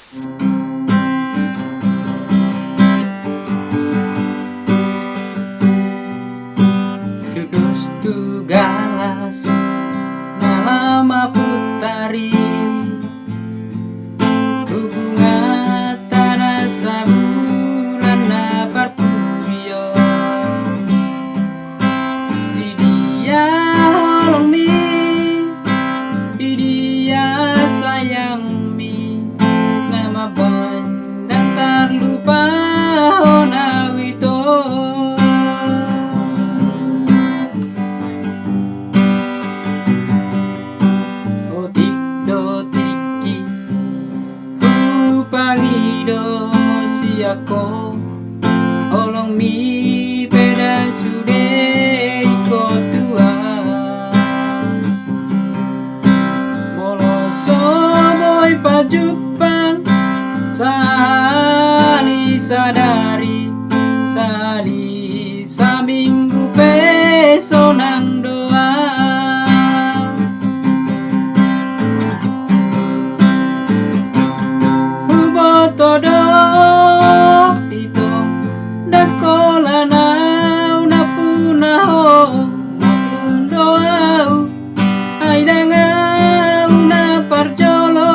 Kudus tu galas nalama putari hubungan tanah sabulan na parpubio di dia holong mi di dia sayang mi nama bandang tarlupa honawito pangido si ako olong mi pedang sude iko tua moloso boy pajupang sali sadari sali saminggu pesonang doa todo ito dakola nau napunaho makundoau ay dangau na parjolo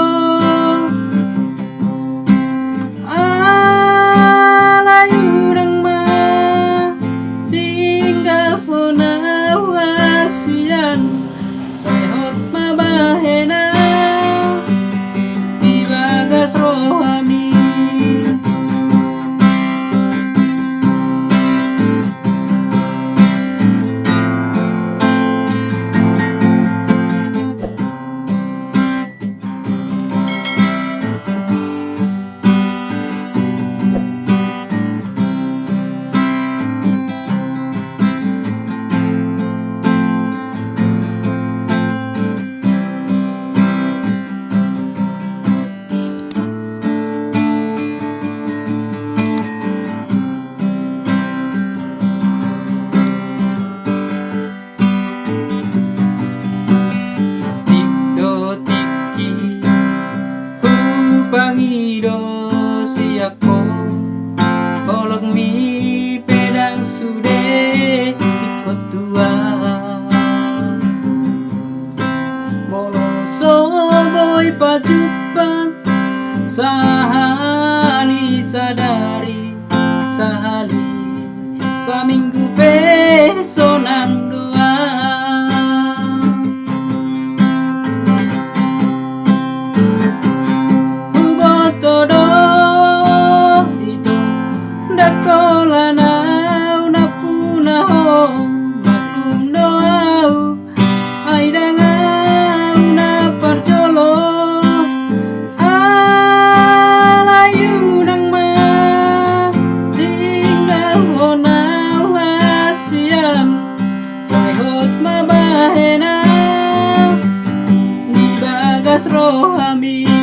alayu nang ma tinggal honau asian sayot mabahena di bagas rohami. Pangido si ako olong mi pedang sude ikut tua moloso boy pajupang sahali sadari sahali saminggu pesonang doa todo ito dakola nau napunaho maklum doau ay dangau na parjolo alayu nang ma tinggal honau asian sayhot mabahena di bagas rohami.